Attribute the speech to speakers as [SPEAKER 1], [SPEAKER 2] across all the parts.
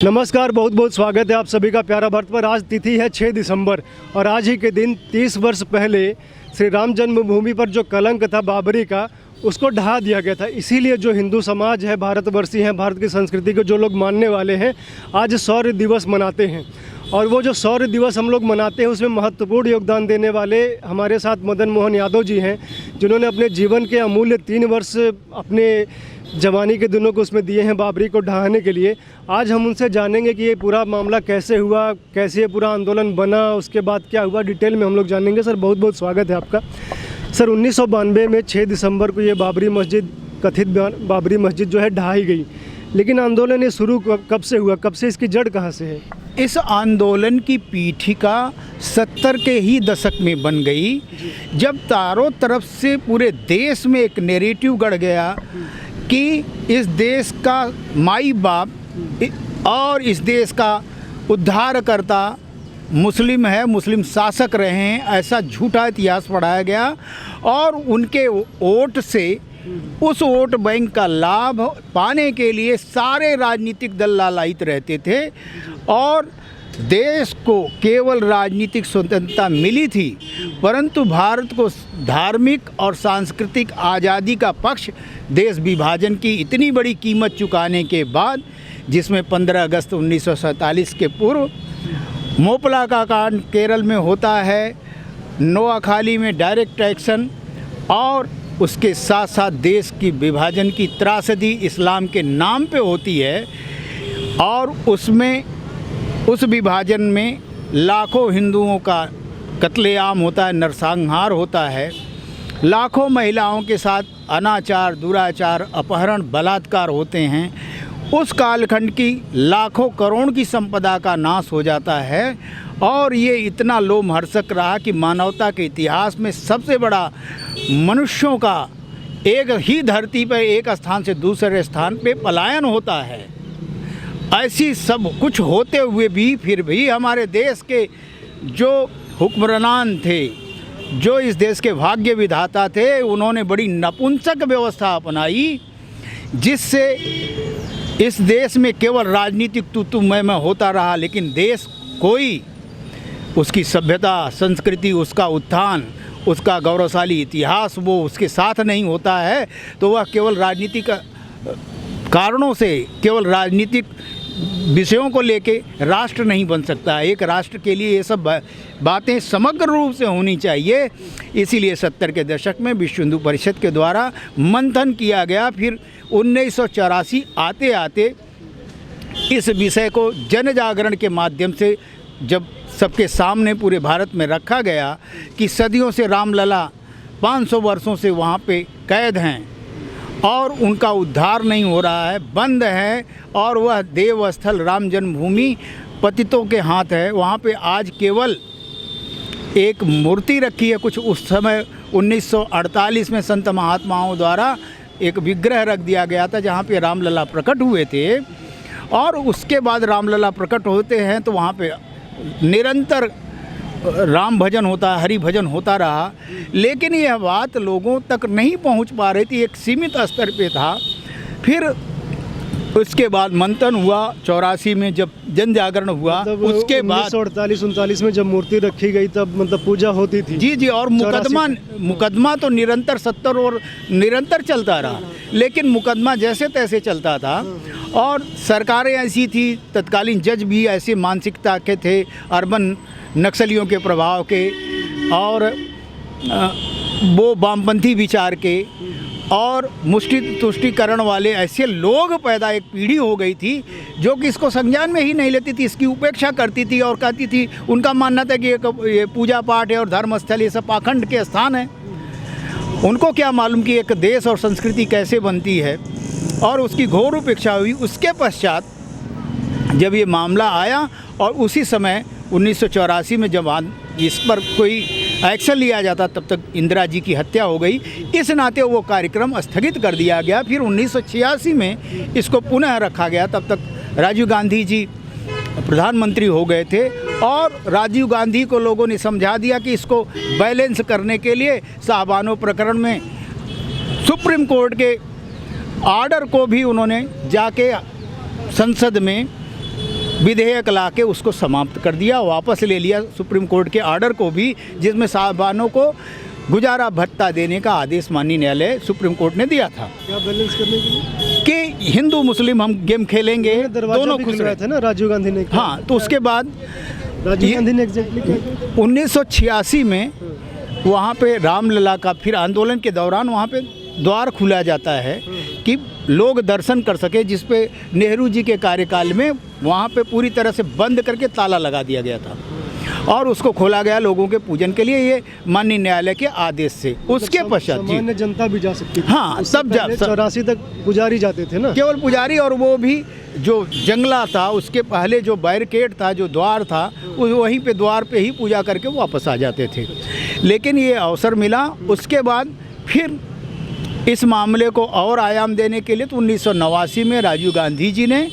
[SPEAKER 1] नमस्कार, बहुत बहुत स्वागत है आप सभी का प्यारा भारत पर। आज तिथि है 6 दिसंबर और आज ही के दिन 30 वर्ष पहले श्री राम जन्मभूमि पर जो कलंक था बाबरी का, उसको ढहा दिया गया था। इसीलिए जो हिंदू समाज है, भारतवर्षी हैं, भारत की संस्कृति को जो लोग मानने वाले हैं, आज शौर्य दिवस मनाते हैं। और वो जो शौर्य दिवस हम लोग मनाते हैं, उसमें महत्वपूर्ण योगदान देने वाले हमारे साथ मदन मोहन यादव जी हैं, जिन्होंने अपने जीवन के अमूल्य 3 वर्ष अपने जवानी के दिनों को उसमें दिए हैं बाबरी को ढहाने के लिए। आज हम उनसे जानेंगे कि ये पूरा मामला कैसे हुआ, कैसे ये पूरा आंदोलन बना, उसके बाद क्या हुआ, डिटेल में हम लोग जानेंगे। सर, बहुत बहुत स्वागत है आपका। सर, 1992 में 6 दिसंबर को ये बाबरी मस्जिद, कथित बाबरी मस्जिद जो है ढहाई गई, लेकिन आंदोलन ये शुरू कब से हुआ, कब से, इसकी जड़ कहाँ से है?
[SPEAKER 2] इस आंदोलन की पीठिका 70 के ही दशक में बन गई, जब चारों तरफ से पूरे देश में एक नैरेटिव गढ़ गया कि इस देश का माई बाप और इस देश का उद्धारकर्ता मुस्लिम है, मुस्लिम शासक रहे हैं, ऐसा झूठा इतिहास पढ़ाया गया। और उनके वोट से, उस वोट बैंक का लाभ पाने के लिए सारे राजनीतिक दल लालायित रहते थे और देश को केवल राजनीतिक स्वतंत्रता मिली थी, परंतु भारत को धार्मिक और सांस्कृतिक आज़ादी का पक्ष देश विभाजन की इतनी बड़ी कीमत चुकाने के बाद, जिसमें 15 अगस्त 1947 के पूर्व मोपला का कांड केरल में होता है, नोआखाली में डायरेक्ट एक्शन, और उसके साथ साथ देश की विभाजन की त्रासदी इस्लाम के नाम पे होती है। और उसमें, उस विभाजन में लाखों हिंदुओं का कत्लेआम होता है, नरसंहार होता है, लाखों महिलाओं के साथ अनाचार, दुराचार, अपहरण, बलात्कार होते हैं। उस कालखंड की लाखों करोड़ की संपदा का नाश हो जाता है और ये इतना लोमहर्षक रहा कि मानवता के इतिहास में सबसे बड़ा मनुष्यों का एक ही धरती पर एक स्थान से दूसरे स्थान पे पलायन होता है। ऐसी सब कुछ होते हुए भी फिर भी हमारे देश के जो हुक्मरान थे, जो इस देश के भाग्य विधाता थे, उन्होंने बड़ी नपुंसक व्यवस्था अपनाई, जिससे इस देश में केवल राजनीतिक तू मैं होता रहा, लेकिन देश कोई, उसकी सभ्यता, संस्कृति, उसका उत्थान, उसका गौरवशाली इतिहास वो उसके साथ नहीं होता है, तो वह केवल राजनीतिक कारणों से, केवल राजनीतिक विषयों को लेके राष्ट्र नहीं बन सकता। एक राष्ट्र के लिए ये सब बातें समग्र रूप से होनी चाहिए। इसीलिए 70 के दशक में विश्व हिंदू परिषद के द्वारा मंथन किया गया। फिर 1984 आते आते इस विषय को जन जागरण के माध्यम से जब सबके सामने पूरे भारत में रखा गया कि सदियों से रामलला 500 वर्षों से वहाँ पे कैद हैं और उनका उद्धार नहीं हो रहा है, बंद है, और वह देवस्थल राम जन्मभूमि पतितों के हाथ है। वहाँ पे आज केवल एक मूर्ति रखी है। कुछ उस समय 1948 में संत महात्माओं द्वारा एक विग्रह रख दिया गया था जहाँ पे रामलला प्रकट हुए थे, और उसके बाद रामलला प्रकट होते हैं तो वहाँ पे निरंतर राम भजन होता, हरि भजन होता रहा, लेकिन यह बात लोगों तक नहीं पहुंच पा रही थी, एक सीमित स्तर पे था। फिर उसके बाद मंथन हुआ 84 में, जब जन जागरण हुआ, उसके बाद
[SPEAKER 1] 1948-39 में जब मूर्ति रखी गई तब मतलब पूजा होती थी।
[SPEAKER 2] जी जी, और मुकदमा तो निरंतर 70 और निरंतर चलता रहा, लेकिन मुकदमा जैसे तैसे चलता था और सरकारें ऐसी थी, तत्कालीन जज भी ऐसी मानसिकता के थे, अर्बन नक्सलियों के प्रभाव के, और वो वामपंथी विचार के और मुष्टि तुष्टिकरण वाले ऐसे लोग पैदा, एक पीढ़ी हो गई थी जो कि इसको संज्ञान में ही नहीं लेती थी, इसकी उपेक्षा करती थी और कहती थी, उनका मानना था कि ये पूजा पाठ है और धर्मस्थल, ये सब पाखंड के स्थान है। उनको क्या मालूम कि एक देश और संस्कृति कैसे बनती है, और उसकी घोर उपेक्षा हुई। उसके पश्चात जब ये मामला आया और उसी समय 1984 में जब इस पर कोई एक्शन लिया जाता, तब तक इंदिरा जी की हत्या हो गई। इस नाते वो कार्यक्रम स्थगित कर दिया गया। फिर 1986 में इसको पुनः रखा गया। तब तक राजीव गांधी जी प्रधानमंत्री हो गए थे और राजीव गांधी को लोगों ने समझा दिया कि इसको बैलेंस करने के लिए साहबानो प्रकरण में सुप्रीम कोर्ट के आर्डर को भी उन्होंने जाके संसद में विधेयक ला के उसको समाप्त कर दिया, वापस ले लिया सुप्रीम कोर्ट के ऑर्डर को भी, जिसमें साहबानों को गुजारा भत्ता देने का आदेश माननीय न्यायालय सुप्रीम कोर्ट ने दिया था
[SPEAKER 1] क्या बैलेंस करने के लिए
[SPEAKER 2] कि हिंदू मुस्लिम हम गेम खेलेंगे,
[SPEAKER 1] दरवाजा
[SPEAKER 2] दोनों
[SPEAKER 1] भी
[SPEAKER 2] खुश
[SPEAKER 1] खुल रहा
[SPEAKER 2] रहे।
[SPEAKER 1] था ना राजीव गांधी ने।
[SPEAKER 2] हाँ, तो उसके बाद
[SPEAKER 1] राजीव
[SPEAKER 2] ये-
[SPEAKER 1] गांधी ने एग्जैक्टली क्या किया?
[SPEAKER 2] 1986 में वहाँ पे रामलला का फिर आंदोलन के दौरान वहाँ पे द्वार खुला जाता है कि लोग दर्शन कर सके, जिस पे नेहरू जी के कार्यकाल में वहाँ पे पूरी तरह से बंद करके ताला लगा दिया गया था और उसको खोला गया लोगों के पूजन के लिए, ये माननीय न्यायालय के आदेश से। उसके पश्चात जी
[SPEAKER 1] सामान्य जनता भी जा सकती थी।
[SPEAKER 2] हाँ, तब जा
[SPEAKER 1] 84 तक पुजारी जाते थे ना।
[SPEAKER 2] केवल पुजारी, और वो भी जो जंगला था उसके पहले जो बैरिकेड था, जो द्वार था, वहीं पे द्वार पे ही पूजा करके वापस आ जाते थे। लेकिन ये अवसर मिला, उसके बाद फिर इस मामले को और आयाम देने के लिए तो 1989 में राजीव गांधी जी ने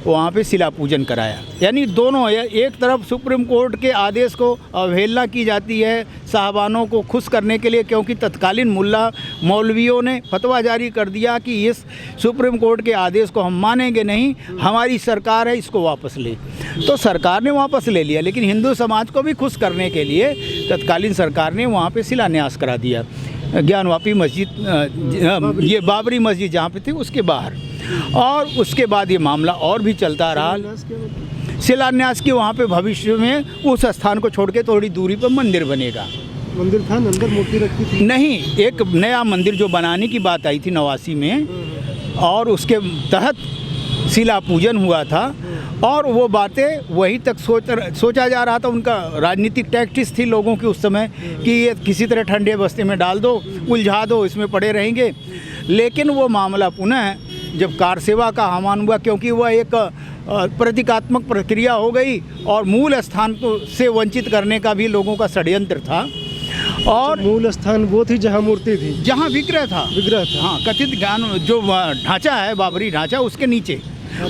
[SPEAKER 2] वहाँ पे शिला पूजन कराया। यानी दोनों, एक तरफ सुप्रीम कोर्ट के आदेश को अवहेलना की जाती है साहबानों को खुश करने के लिए, क्योंकि तत्कालीन मुल्ला मौलवियों ने फतवा जारी कर दिया कि इस सुप्रीम कोर्ट के आदेश को हम मानेंगे नहीं, हमारी सरकार है, इसको वापस ले। तो सरकार ने वापस ले लिया, लेकिन हिंदू समाज को भी खुश करने के लिए तत्कालीन सरकार ने वहाँ पर शिलान्यास करा दिया, ज्ञानवापी मस्जिद, ये बाबरी मस्जिद जहाँ पे थी उसके बाहर। और उसके बाद ये मामला और भी चलता रहा। शिलान्यास की वहाँ पे भविष्य में उस स्थान को छोड़ के थोड़ी दूरी पर मंदिर बनेगा।
[SPEAKER 1] मंदिर था, अंदर मूर्ति रखी थी?
[SPEAKER 2] नहीं, एक नया मंदिर जो बनाने की बात आई थी 89 में, और उसके तहत शिला पूजन हुआ था। और वो बातें वहीं तक सोचा जा रहा था। उनका राजनीतिक टैक्टिक्स थी लोगों की उस समय कि ये किसी तरह ठंडे बस्ते में डाल दो, उलझा दो, इसमें पड़े रहेंगे। लेकिन वो मामला पुनः जब कार सेवा का आह्वान हुआ, क्योंकि वह एक प्रतीकात्मक प्रक्रिया हो गई और मूल स्थान को से वंचित करने का भी लोगों का षड्यंत्र था। और
[SPEAKER 1] मूल स्थान वो थी जहाँ मूर्ति थी,
[SPEAKER 2] जहाँ विग्रह था।
[SPEAKER 1] हाँ,
[SPEAKER 2] कथित ज्ञान जो ढांचा है, बाबरी ढांचा, उसके नीचे,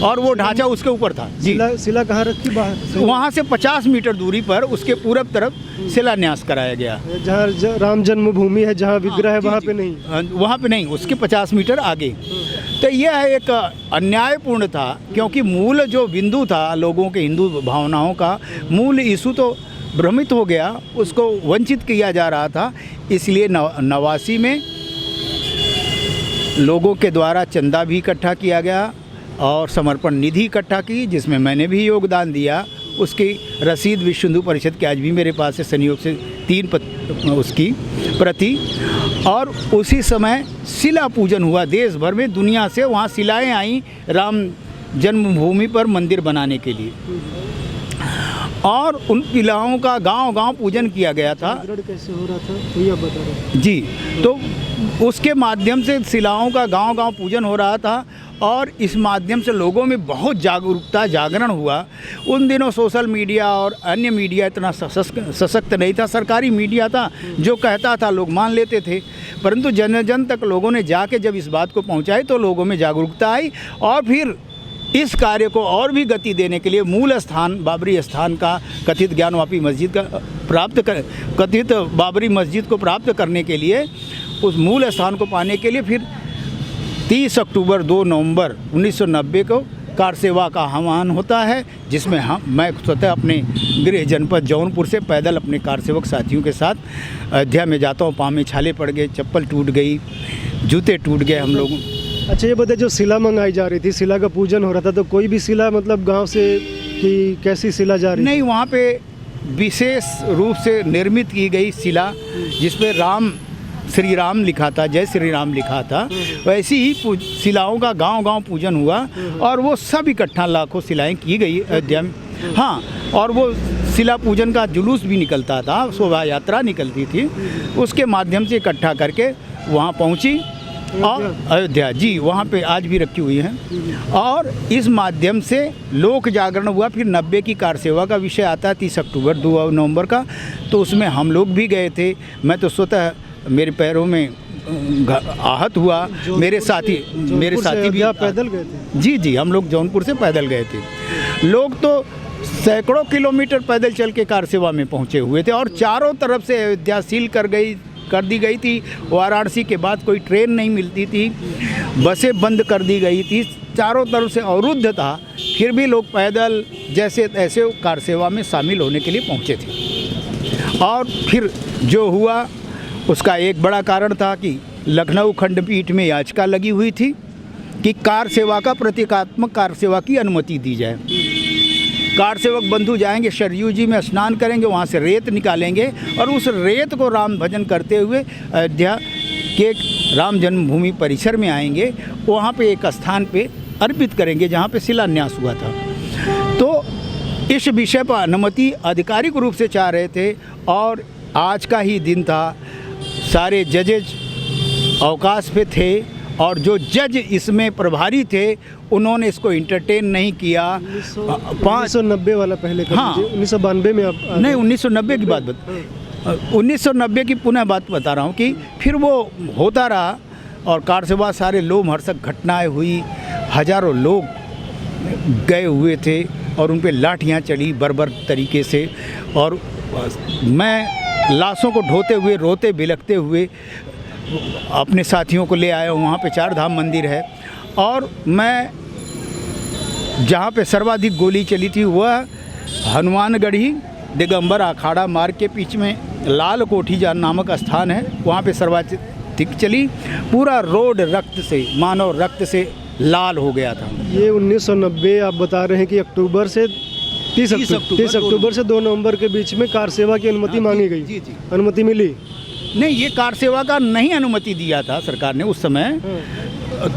[SPEAKER 2] और वो ढांचा उसके ऊपर था जी।
[SPEAKER 1] शिला कहाँ रखी? बाहर
[SPEAKER 2] वहाँ से 50 मीटर दूरी पर उसके पूरब तरफ शिलान्यास कराया गया।
[SPEAKER 1] जहाँ राम जन्मभूमि है, जहाँ विग्रह है, वहाँ पे नहीं?
[SPEAKER 2] वहाँ पे नहीं, उसके 50 मीटर आगे। तो यह एक अन्यायपूर्ण था, क्योंकि मूल जो बिंदु था लोगों के हिंदू भावनाओं का मूल इशू तो भ्रमित हो गया, उसको वंचित किया जा रहा था। इसलिए 89 में लोगों के द्वारा चंदा भी इकट्ठा किया गया और समर्पण निधि इकट्ठा की, जिसमें मैंने भी योगदान दिया। उसकी रसीद विश्व हिंदू परिषद की आज भी मेरे पास है, संयोग से 3 उसकी प्रति। और उसी समय शिला पूजन हुआ देश भर में, दुनिया से वहाँ शिलाएँ आई राम जन्मभूमि पर मंदिर बनाने के लिए, और उन शिलाओं का गांव-गांव पूजन किया गया था।
[SPEAKER 1] कैसे हो रहा था तो ये बता रहे
[SPEAKER 2] जी, तो उसके माध्यम से शिलाओं का गांव-गांव पूजन हो रहा था और इस माध्यम से लोगों में बहुत जागरूकता, जागरण हुआ। उन दिनों सोशल मीडिया और अन्य मीडिया इतना सशक्त नहीं था, सरकारी मीडिया था, जो कहता था लोग मान लेते थे। परंतु जन जन तक लोगों ने जाके जब इस बात को पहुंचाई तो लोगों में जागरूकता आई, और फिर इस कार्य को और भी गति देने के लिए मूल स्थान बाबरी स्थान का कथित ज्ञानवापी मस्जिद का कथित बाबरी मस्जिद को प्राप्त करने के लिए, उस मूल स्थान को पाने के लिए फिर 30 अक्टूबर 2 नवंबर 1990 को कार सेवा का आह्वान होता है, जिसमें मैं स्वतः अपने गृह जनपद जौनपुर से पैदल अपने कार सेवक साथियों के साथ अयोध्या में जाता हूँ। पाँव में छाले पड़ गए, चप्पल टूट गई, जूते टूट गए हम लोगों।
[SPEAKER 1] अच्छा, ये बताइए, जो शिला मंगाई जा रही थी, शिला का पूजन हो रहा था, तो कोई भी शिला मतलब गांव से कि कैसी शिला जा रही?
[SPEAKER 2] नहीं, वहाँ पे विशेष रूप से निर्मित की गई शिला, जिसपे श्री राम लिखा था, जय श्री राम लिखा था, वैसी ही शिलाओं का गांव-गांव पूजन हुआ और वो सब इकट्ठा लाखों शिलाएं की गई अयोध्या में। हाँ, और वो शिला पूजन का जुलूस भी निकलता था, शोभा यात्रा निकलती थी, उसके माध्यम से इकट्ठा करके वहाँ पहुँची और अयोध्या जी, वहाँ पे आज भी रखी हुई हैं। और इस माध्यम से लोक जागरण हुआ। फिर 90 की कार सेवा का विषय आता है, 30 अक्टूबर 2 नवंबर का, तो उसमें हम लोग भी गए थे। मैं तो स्वतः मेरे पैरों में आहत हुआ, मेरे साथी भी
[SPEAKER 1] पैदल गए थे?
[SPEAKER 2] जी, हम लोग जौनपुर से पैदल गए थे। लोग तो सैकड़ों किलोमीटर पैदल चल के कार सेवा में पहुँचे हुए थे, और चारों तरफ से अयोध्या सील कर दी गई थी। वाराणसी के बाद कोई ट्रेन नहीं मिलती थी, बसें बंद कर दी गई थी, चारों तरफ से अवरुद्ध था। फिर भी लोग पैदल जैसे तैसे कार सेवा में शामिल होने के लिए पहुँचे थे। और फिर जो हुआ उसका एक बड़ा कारण था कि लखनऊ खंडपीठ में याचिका लगी हुई थी कि कार सेवा का प्रतीकात्मक कार सेवा की अनुमति दी जाए। कार सेवक बंधु जाएंगे, सरयू जी में स्नान करेंगे, वहाँ से रेत निकालेंगे और उस रेत को राम भजन करते हुए अयोध्या के राम जन्मभूमि परिसर में आएंगे, वहाँ पे एक स्थान पे अर्पित करेंगे जहाँ पे शिलान्यास हुआ था। तो इस विषय पर अनुमति आधिकारिक रूप से चाह रहे थे और आज का ही दिन था, सारे जजेज अवकाश पे थे और जो जज इसमें प्रभारी थे उन्होंने इसको इंटरटेन नहीं किया।
[SPEAKER 1] 1990 वाला पहले कर
[SPEAKER 2] हाँ,
[SPEAKER 1] 1992 में आप
[SPEAKER 2] नहीं 1990 की बात 1990 की पुनः बात बता रहा हूँ कि फिर वो होता रहा और कार सेवा सारे लोमहर्षक घटनाएं हुई, हजारों लोग गए हुए थे और उन पे लाठियाँ चली बर्बर तरीके से। और मैं लाशों को ढोते हुए रोते बिलखते हुए अपने साथियों को ले आया हूँ। वहाँ पे 4 धाम मंदिर है और मैं जहाँ पे सर्वाधिक गोली चली थी वह हनुमानगढ़ी दिगंबर अखाड़ा मार्ग के बीच में लाल कोठी जान नामक स्थान है, वहाँ पे सर्वाधिक चली। पूरा रोड रक्त से, मानव रक्त से लाल हो गया था।
[SPEAKER 1] ये 1990 आप बता रहे हैं कि अक्टूबर से 30 अक्टूबर से 2 नवंबर के बीच में कार सेवा की अनुमति मांगी गई।
[SPEAKER 2] जी जी।
[SPEAKER 1] अनुमति मिली
[SPEAKER 2] नहीं, ये कार सेवा का नहीं अनुमति दिया था सरकार ने उस समय।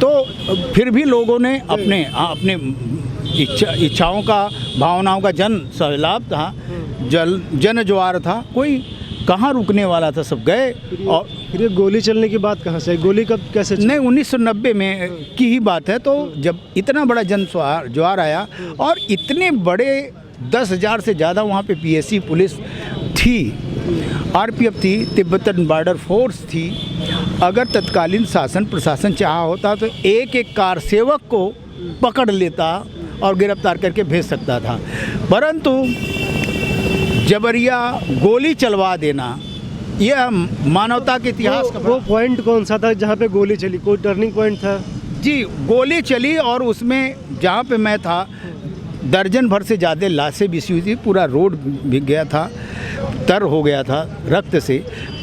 [SPEAKER 2] तो फिर भी लोगों ने अपने अपने इच्छाओं का, भावनाओं का जन सैलाब था, जन ज्वार था, कोई कहाँ रुकने वाला था, सब गए। और
[SPEAKER 1] फिर ये गोली चलने की बात कहाँ से, गोली कब कैसे
[SPEAKER 2] नहीं 1990 में की ही बात है। तो जब इतना बड़ा जन ज्वार आया और इतने बड़े 10,000 से ज़्यादा वहाँ पे पीएसी पुलिस थी, आरपीएफ थी, तिब्बतन बॉर्डर फोर्स थी। अगर तत्कालीन शासन प्रशासन चाहा होता तो एक एक कार सेवक को पकड़ लेता और गिरफ्तार करके भेज सकता था, परंतु जबरिया गोली चलवा देना यह मानवता के इतिहास का
[SPEAKER 1] वो पॉइंट कौन सा था जहाँ पे गोली चली, कोई टर्निंग पॉइंट था?
[SPEAKER 2] जी, गोली चली और उसमें जहाँ पे मैं था दर्जन भर से ज़्यादा लाशें बिछी हुई थी, पूरा रोड भीग गया था, तर हो गया था रक्त से।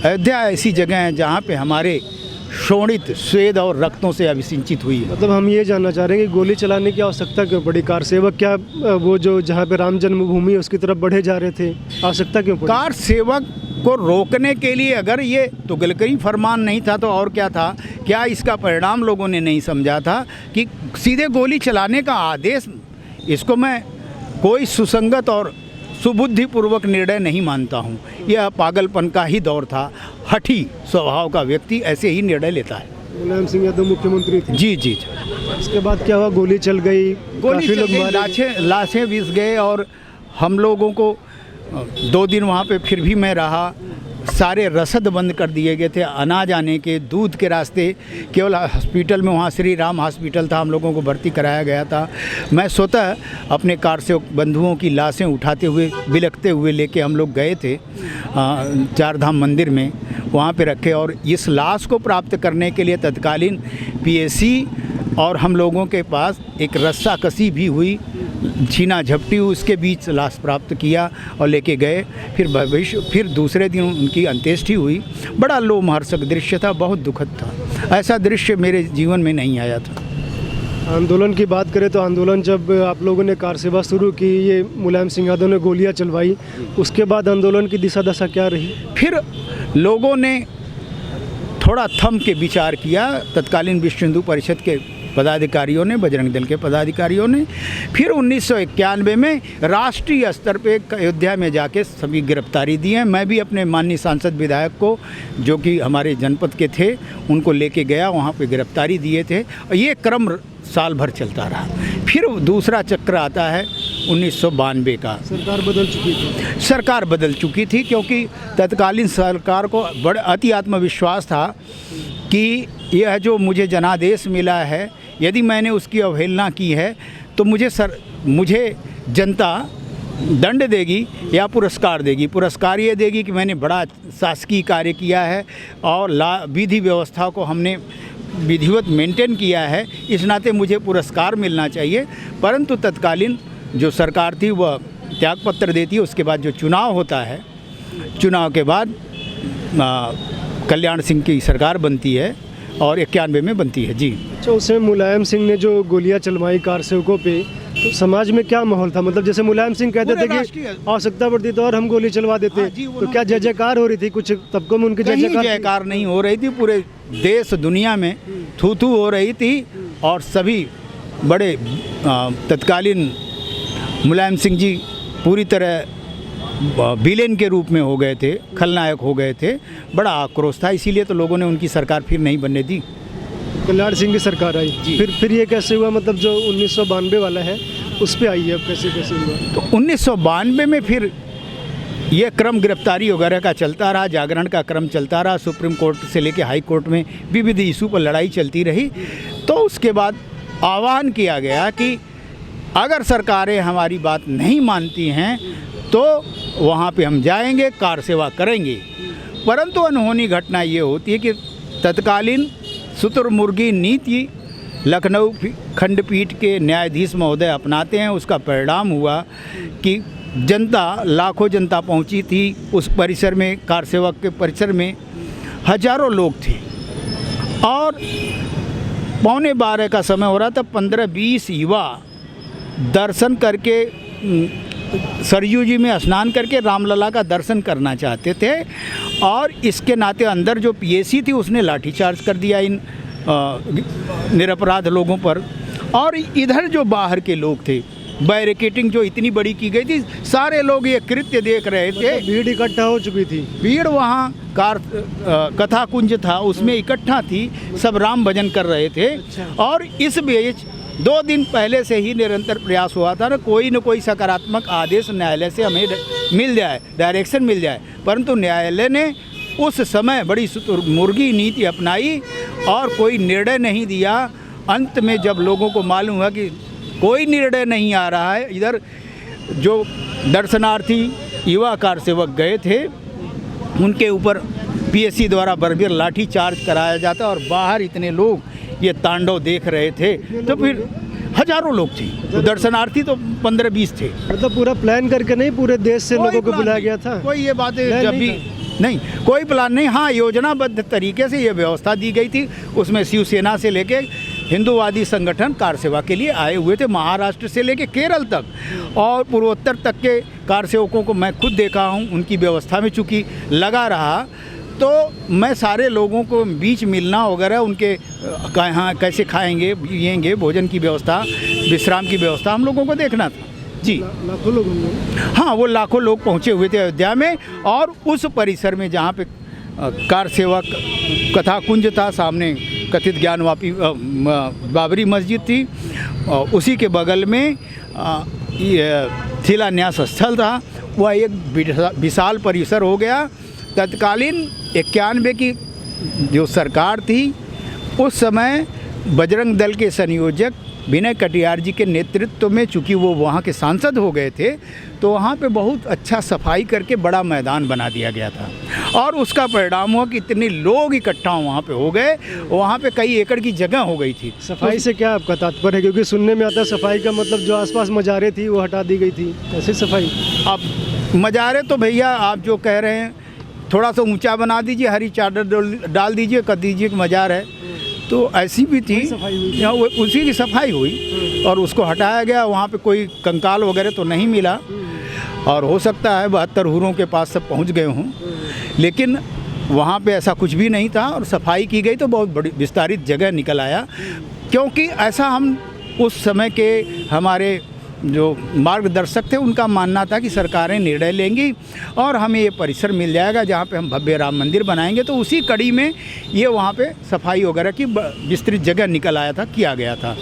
[SPEAKER 2] अयोध्या ऐसी जगह है जहाँ पे हमारे शोणित स्वेद और रक्तों से अभिसिंचित हुई है।
[SPEAKER 1] मतलब हम ये जानना चाह रहे हैं कि गोली चलाने की आवश्यकता क्यों पड़ी? कार सेवक क्या वो जो जहाँ पे राम जन्मभूमि है उसकी तरफ बढ़े जा रहे थे, आवश्यकता क्यों पड़ी?
[SPEAKER 2] कार सेवक को रोकने के लिए अगर ये तुगलकी फरमान नहीं था तो और क्या था? क्या इसका परिणाम लोगों ने नहीं समझा था कि सीधे गोली चलाने का आदेश, इसको मैं कोई सुसंगत और सुबुद्धिपूर्वक निर्णय नहीं मानता हूँ। यह पागलपन का ही दौर था, हठी स्वभाव का व्यक्ति ऐसे ही निर्णय लेता है।
[SPEAKER 1] मुलायम सिंह यादव मुख्यमंत्री थे।
[SPEAKER 2] जी जी।
[SPEAKER 1] इसके बाद क्या हुआ? गोली चल गई,
[SPEAKER 2] गोली चल गई, लाशें बिछ गए और हम लोगों को 2 दिन वहाँ पे फिर भी मैं रहा। सारे रसद बंद कर दिए गए थे, अनाज आने के, दूध के रास्ते। केवल हॉस्पिटल में, वहाँ श्री राम हॉस्पिटल था, हम लोगों को भर्ती कराया गया था। मैं स्वतः अपने कार से बंधुओं की लाशें उठाते हुए, बिलखते हुए लेके हम लोग गए थे 4 धाम मंदिर में, वहाँ पे रखे। और इस लाश को प्राप्त करने के लिए तत्कालीन पीएसी और हम लोगों के पास एक रस्सा कसी भी हुई, छीना झपटी, उसके बीच लाश प्राप्त किया और लेके गए। फिर दूसरे दिन उनकी अंत्येष्टि हुई। बड़ा लोमहर्षक दृश्य था, बहुत दुखद था। ऐसा दृश्य मेरे जीवन में नहीं आया था।
[SPEAKER 1] आंदोलन की बात करें तो आंदोलन जब आप लोगों ने कार सेवा शुरू की, ये मुलायम सिंह यादव ने गोलियां चलवाई, उसके बाद आंदोलन की दिशा दशा क्या रही? फिर
[SPEAKER 2] लोगों ने थोड़ा थम के विचार किया, तत्कालीन विश्व हिंदू परिषद के पदाधिकारियों ने, बजरंग दल के पदाधिकारियों ने। फिर 1991 में राष्ट्रीय स्तर पे अयोध्या में जाके सभी गिरफ्तारी दी है। मैं भी अपने माननीय सांसद विधायक को, जो कि हमारे जनपद के थे, उनको लेके गया, वहाँ पे गिरफ्तारी दिए थे। और ये क्रम साल भर चलता रहा। फिर दूसरा चक्र आता है 1992 का।
[SPEAKER 1] सरकार बदल चुकी थी।
[SPEAKER 2] सरकार बदल चुकी थी क्योंकि तत्कालीन सरकार को बड़ा अति आत्मविश्वास था कि यह जो मुझे जनादेश मिला है, यदि मैंने उसकी अवहेलना की है तो मुझे जनता दंड देगी या पुरस्कार देगी। पुरस्कार ये देगी कि मैंने बड़ा शासकीय कार्य किया है और विधि व्यवस्था को हमने विधिवत मेंटेन किया है, इस नाते मुझे पुरस्कार मिलना चाहिए। परंतु तत्कालीन जो सरकार थी वह त्यागपत्र देती है। उसके बाद जो चुनाव होता है, चुनाव के बाद कल्याण सिंह की सरकार बनती है और 91 में बनती है। जी।
[SPEAKER 1] अच्छा, उसमें मुलायम सिंह ने जो गोलियां चलवाई कार सेवकों पे, तो समाज में क्या माहौल था? मतलब जैसे मुलायम सिंह कहते थे कि आवश्यकता पड़ती तो और हम गोली चलवा देते, तो क्या जय जयकार हो रही थी? कुछ तबकों में उनकी
[SPEAKER 2] जयकार नहीं हो रही थी, पूरे देश दुनिया में थू थू हो रही थी। और सभी बड़े तत्कालीन मुलायम सिंह जी पूरी तरह विलेन के रूप में हो गए थे, खलनायक हो गए थे। बड़ा आक्रोश था, इसीलिए तो लोगों ने उनकी सरकार फिर नहीं बनने दी।
[SPEAKER 1] कल्याण सिंह की सरकार आई, फिर ये कैसे हुआ? मतलब जो 1992 वाला है उस पे आई है, अब कैसे हुआ?
[SPEAKER 2] तो 1992 में फिर ये क्रम गिरफ्तारी वगैरह का चलता रहा, जागरण का क्रम चलता रहा, सुप्रीम कोर्ट से लेके हाई कोर्ट में विविध इशू पर लड़ाई चलती रही। तो उसके बाद आह्वान किया गया कि अगर सरकारें हमारी बात नहीं मानती हैं तो वहाँ पे हम जाएंगे, कार सेवा करेंगे। परंतु अनहोनी घटना ये होती है कि तत्कालीन शुतुरमुर्गी नीति लखनऊ खंडपीठ के न्यायाधीश महोदय अपनाते हैं। उसका परिणाम हुआ कि जनता, लाखों जनता पहुंची थी उस परिसर में, कार सेवक के परिसर में हजारों लोग थे। और 11:15 का समय हो रहा था, 15-20 युवा दर्शन करके सरयू जी में स्नान करके रामलला का दर्शन करना चाहते थे। और इसके नाते अंदर जो पीएसी थी उसने लाठीचार्ज कर दिया इन निरपराध लोगों पर। और इधर जो बाहर के लोग थे, बैरिकेटिंग जो इतनी बड़ी की गई थी, सारे लोग ये कृत्य देख रहे थे।
[SPEAKER 1] भीड़ इकट्ठा हो चुकी थी,
[SPEAKER 2] भीड़ वहाँ कथा कुंज था उसमें इकट्ठा थी, सब राम भजन कर रहे थे। और इस बीच 2 दिन पहले से ही निरंतर प्रयास हुआ था न कोई सकारात्मक आदेश न्यायालय से हमें मिल जाए, डायरेक्शन मिल जाए। परंतु न्यायालय ने उस समय बड़ी मुर्गी नीति अपनाई और कोई निर्णय नहीं दिया। अंत में जब लोगों को मालूम हुआ कि कोई निर्णय नहीं आ रहा है, इधर जो दर्शनार्थी युवा कार सेवक गए थे उनके ऊपर पीएससी द्वारा बर्बर लाठी चार्ज कराया जाता और बाहर इतने लोग ये तांडव देख रहे थे। तो फिर हजारों लोग थे, तो दर्शनार्थी तो 15-20 थे।
[SPEAKER 1] मतलब पूरा प्लान करके नहीं, पूरे देश से लोगों को बुलाया गया था?
[SPEAKER 2] कोई ये बातें जब भी नहीं, कोई प्लान नहीं। हाँ, योजनाबद्ध तरीके से ये व्यवस्था दी गई थी। उसमें शिवसेना से लेके हिंदूवादी संगठन कार सेवा के लिए आए हुए थे, महाराष्ट्र से लेके केरल तक और पूर्वोत्तर तक के कार सेवकों को मैं खुद देखा हूँ। उनकी व्यवस्था में चूँकि लगा रहा तो मैं सारे लोगों को बीच मिलना वगैरह, उनके कहाँ कैसे खाएंगे पिएंगे, भोजन की व्यवस्था, विश्राम की व्यवस्था हम लोगों को देखना था। जी,
[SPEAKER 1] लाखों लोग होंगे।
[SPEAKER 2] हाँ, वो लाखों लोग पहुँचे हुए थे अयोध्या में। और उस परिसर में जहाँ पे कार सेवक कथा कुंज था, सामने कथित ज्ञानवापी बाबरी मस्जिद थी, उसी के बगल में शिलान्यास स्थल था। वह एक विशाल परिसर हो गया। तत्कालीन 91 की जो सरकार थी उस समय बजरंग दल के संयोजक विनय कटियार जी के नेतृत्व में, चूँकि वो वहाँ के सांसद हो गए थे, तो वहाँ पे बहुत अच्छा सफाई करके बड़ा मैदान बना दिया गया था। और उसका परिणाम हुआ कि इतने लोग इकट्ठा वहाँ पे हो गए, वहाँ पे कई एकड़ की जगह हो गई थी।
[SPEAKER 1] सफाई से क्या आपका तात्पर्य है? क्योंकि सुनने में आता है सफाई का मतलब जो आसपास मजारें थी वो हटा दी गई थी, ऐसे सफाई?
[SPEAKER 2] अब मजारे तो भैया आप जो कह रहे हैं, थोड़ा सा ऊंचा बना दीजिए, हरी चादर डाल दीजिए, कर दीजिए कि मजार है, तो ऐसी भी थी। उसी की सफाई हुई और उसको हटाया गया। वहाँ पे कोई कंकाल वगैरह तो नहीं मिला और हो सकता है 72 हुरों के पास सब पहुँच गए हों, लेकिन वहाँ पे ऐसा कुछ भी नहीं था। और सफाई की गई तो बहुत बड़ी विस्तारित जगह निकल आया, क्योंकि ऐसा हम उस समय के हमारे जो मार्गदर्शक थे उनका मानना था कि सरकारें निर्णय लेंगी और हमें ये परिसर मिल जाएगा जहाँ पे हम भव्य राम मंदिर बनाएंगे। तो उसी कड़ी में ये वहाँ पे सफाई वगैरह की विस्तृत जगह निकल आया था, किया गया था।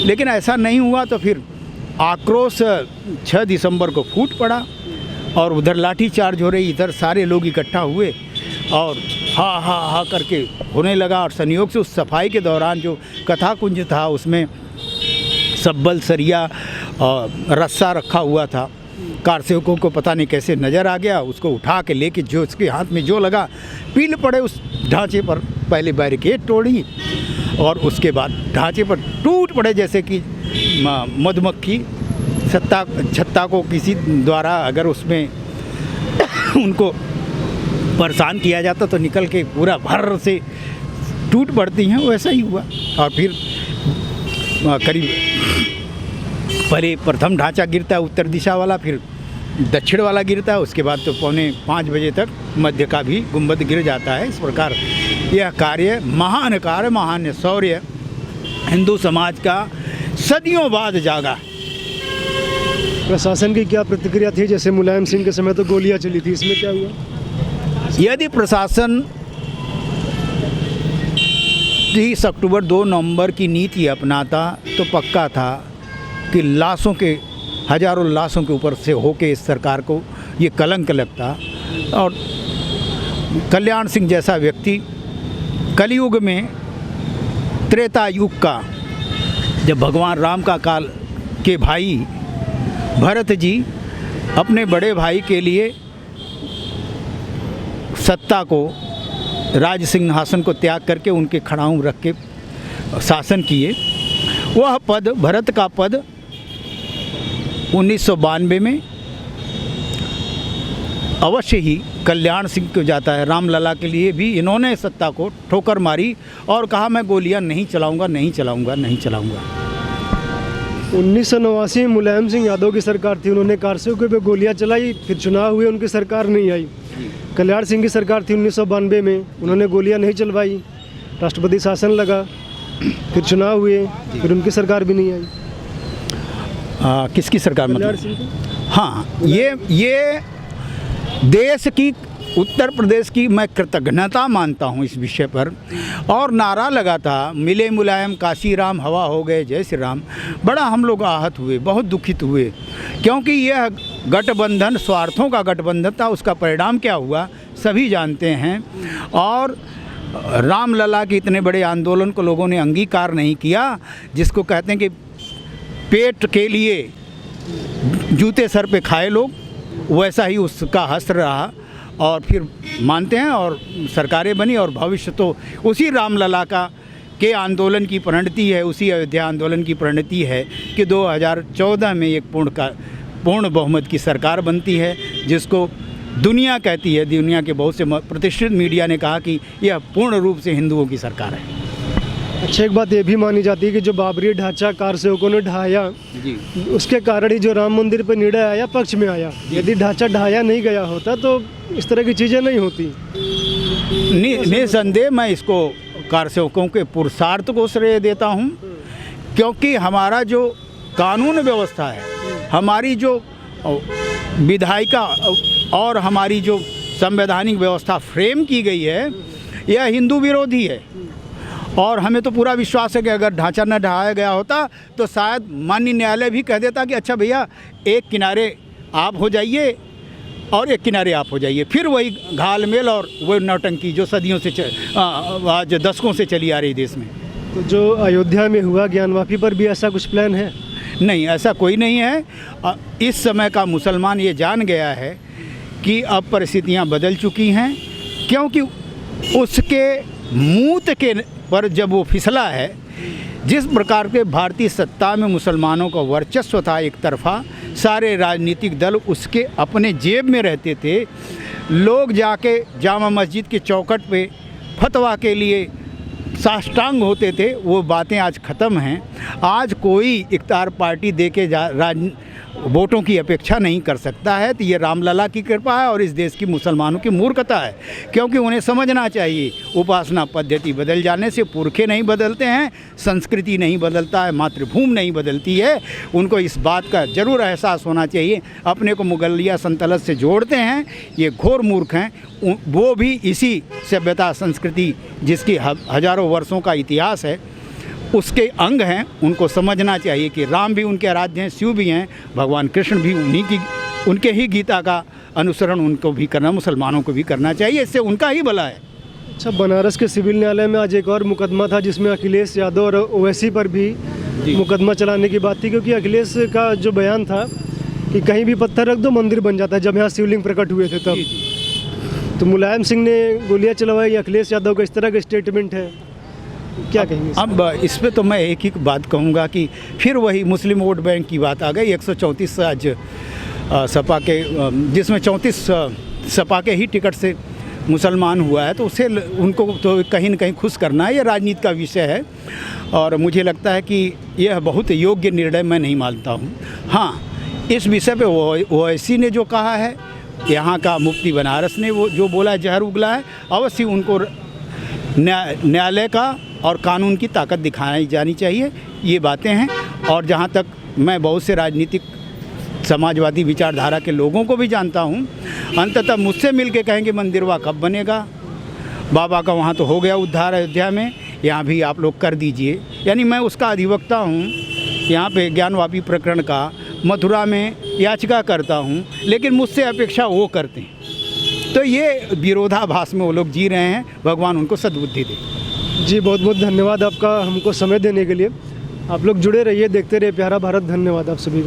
[SPEAKER 2] लेकिन ऐसा नहीं हुआ तो फिर आक्रोश 6 दिसंबर को फूट पड़ा और उधर लाठी चार्ज हो रही, इधर सारे लोग इकट्ठा हुए और हा हा हा करके होने लगा। और संयोग से उस सफाई के दौरान जो कथा कुंज था उसमें सब्बल, सरिया और रस्सा रखा हुआ था। कार सेवकों को पता नहीं कैसे नज़र आ गया, उसको उठा के लेके जो उसके हाथ में जो लगा पील पड़े उस ढांचे पर। पहले बैरिकेड तोड़ी और उसके बाद ढांचे पर टूट पड़े, जैसे कि मधुमक्खी छत्ता को किसी द्वारा अगर उसमें उनको परेशान किया जाता तो निकल के पूरा भर से टूट पड़ती हैं, वैसा ही हुआ। और फिर करीब पहले प्रथम ढांचा गिरता है उत्तर दिशा वाला, फिर दक्षिण वाला गिरता है, उसके बाद तो 4:45 बजे तक मध्य का भी गुंबद गिर जाता है। इस प्रकार यह कार्य, महान शौर्य हिंदू समाज का सदियों बाद जागा।
[SPEAKER 1] प्रशासन की क्या प्रतिक्रिया थी? जैसे मुलायम सिंह के समय तो गोलियां चली थी, इसमें क्या हुआ?
[SPEAKER 2] यदि प्रशासन 30 अक्टूबर 2 नवंबर की नीति अपनाता तो पक्का था कि लाशों के, हजारों लाशों के ऊपर से होके इस सरकार को ये कलंक लगता। और कल्याण सिंह जैसा व्यक्ति कलयुग में, त्रेता युग का, जब भगवान राम का काल के भाई भरत जी अपने बड़े भाई के लिए सत्ता को, राज सिंहासन को त्याग करके उनके खड़ाऊं रख के शासन किए, वह पद, भरत का पद 1992 में अवश्य ही कल्याण सिंह को जाता है। रामलला के लिए भी इन्होंने सत्ता को ठोकर मारी और कहा मैं गोलियां नहीं चलाऊंगा, नहीं चलाऊंगा, नहीं चलाऊंगा।
[SPEAKER 1] 1989 में मुलायम सिंह यादव की सरकार थी, उन्होंने कारसेवकों पे गोलियां चलाई, फिर चुनाव हुए, उनकी सरकार नहीं आई। कल्याण सिंह की सरकार थी 1992 में, उन्होंने गोलियां नहीं चलवाई, राष्ट्रपति शासन लगा, फिर चुनाव हुए, फिर उनकी सरकार भी नहीं आई।
[SPEAKER 2] किसकी सरकार?
[SPEAKER 1] कल्याण
[SPEAKER 2] मतलब
[SPEAKER 1] सिंह की?
[SPEAKER 2] हाँ, ये देश की, उत्तर प्रदेश की मैं कृतज्ञता मानता हूँ इस विषय पर। और नारा लगा था, मिले मुलायम काशी राम, हवा हो गए जय श्री राम। बड़ा हम लोग आहत हुए, बहुत दुखित हुए, क्योंकि यह गठबंधन स्वार्थों का गठबंधन था। उसका परिणाम क्या हुआ सभी जानते हैं। और रामलला के इतने बड़े आंदोलन को लोगों ने अंगीकार नहीं किया, जिसको कहते हैं कि पेट के लिए जूते सर पे खाए लोग, वैसा ही उसका हस्र रहा। और फिर मानते हैं और सरकारें बनी, और भविष्य तो उसी रामलला के आंदोलन की परिणति है, उसी अयोध्या आंदोलन की परिणति है कि 2014 में एक पूर्ण बहुमत की सरकार बनती है, जिसको दुनिया कहती है, दुनिया के बहुत से प्रतिष्ठित मीडिया ने कहा कि यह पूर्ण रूप से हिंदुओं की सरकार है।
[SPEAKER 1] अच्छा, एक बात ये भी मानी जाती है कि जो बाबरी ढांचा कारसेवकों ने ढहाया
[SPEAKER 2] जी,
[SPEAKER 1] उसके कारण ही जो राम मंदिर पर निर्णय आया पक्ष में आया। यदि ढांचा ढहाया नहीं गया होता तो इस तरह की चीज़ें नहीं होती।
[SPEAKER 2] निसंदेह मैं इसको कारसेवकों के पुरुषार्थ को श्रेय देता हूँ, क्योंकि हमारा जो कानून व्यवस्था है, हमारी जो विधायिका और हमारी जो संवैधानिक व्यवस्था फ्रेम की गई है, यह हिंदू विरोधी है। और हमें तो पूरा विश्वास है कि अगर ढांचा न ढहाया गया होता तो शायद माननीय न्यायालय भी कह देता कि अच्छा भैया, एक किनारे आप हो जाइए और एक किनारे आप हो जाइए। फिर वही घालमेल और वही नौटंकी जो सदियों से आज दशकों से चली आ रही देश में।
[SPEAKER 1] तो जो अयोध्या में हुआ ज्ञानवापी पर भी ऐसा कुछ प्लान है?
[SPEAKER 2] नहीं, ऐसा कोई नहीं है। इस समय का मुसलमान ये जान गया है कि अब परिस्थितियाँ बदल चुकी हैं, क्योंकि उसके मूत के पर जब वो फिसला है, जिस प्रकार के भारतीय सत्ता में मुसलमानों का वर्चस्व था एक तरफा, सारे राजनीतिक दल उसके अपने जेब में रहते थे। लोग जाके जामा मस्जिद के चौखट पे फतवा के लिए साष्टांग होते थे, वो बातें आज ख़त्म हैं। आज कोई इख्तियार पार्टी दे के वोटों की अपेक्षा नहीं कर सकता है। तो ये रामलला की कृपा है और इस देश की मुसलमानों की मूर्खता है, क्योंकि उन्हें समझना चाहिए उपासना पद्धति बदल जाने से पुरखे नहीं बदलते हैं, संस्कृति नहीं बदलता है, मातृभूमि नहीं बदलती है। उनको इस बात का ज़रूर एहसास होना चाहिए। अपने को मुगलिया सल्तनत से जोड़ते हैं, ये घोर मूर्ख हैं। वो भी इसी सभ्यता संस्कृति जिसकी हजारों वर्षों का इतिहास है उसके अंग हैं। उनको समझना चाहिए कि राम भी उनके आराध्य हैं, शिव भी हैं, भगवान कृष्ण भी उनके ही गीता का अनुसरण उनको भी करना, मुसलमानों को भी करना चाहिए। इससे उनका ही भला है।
[SPEAKER 1] अच्छा, बनारस के सिविल न्यायालय में आज एक और मुकदमा था जिसमें अखिलेश यादव और ओवैसी पर भी मुकदमा चलाने की बात थी, क्योंकि अखिलेश का जो बयान था कि कहीं भी पत्थर रख दो मंदिर बन जाता है, जब यहाँ शिवलिंग प्रकट हुए थे तब। तो मुलायम सिंह ने गोलियां चलवाई, अखिलेश यादव का इस तरह का स्टेटमेंट है। क्या कहेंगे?
[SPEAKER 2] अब इस पे तो मैं एक ही बात कहूँगा कि फिर वही मुस्लिम वोट बैंक की बात आ गई। 134 आज सपा के, जिसमें 34 सपा के ही टिकट से मुसलमान हुआ है, तो उसे उनको तो कहीं न कहीं खुश करना है, ये राजनीति का विषय है। और मुझे लगता है कि यह बहुत योग्य निर्णय मैं नहीं मानता हूँ। हाँ, इस विषय पे ओवैसी ने जो कहा है, यहाँ का मुफ्ती बनारस ने वो जो बोला है, जहर उगला है, अवश्य उनको न्यायालय का और कानून की ताकत दिखाई जानी चाहिए। ये बातें हैं। और जहाँ तक मैं बहुत से राजनीतिक समाजवादी विचारधारा के लोगों को भी जानता हूँ, अंततः मुझसे मिल के कहेंगे मंदिरवा कब बनेगा, बाबा का वहाँ तो हो गया उद्धार अयोध्या में, यहाँ भी आप लोग कर दीजिए। यानी मैं उसका अधिवक्ता हूँ, यहाँ पे ज्ञानवापी प्रकरण का मथुरा में याचिका करता हूँ, लेकिन मुझसे अपेक्षा वो करते हैं। तो ये विरोधाभास में वो लोग जी रहे हैं। भगवान उनको सद्बुद्धि दे।
[SPEAKER 1] जी, बहुत बहुत धन्यवाद आपका हमको समय देने के लिए। आप लोग जुड़े रहिए, देखते रहिए प्यारा भारत। धन्यवाद आप सभी का।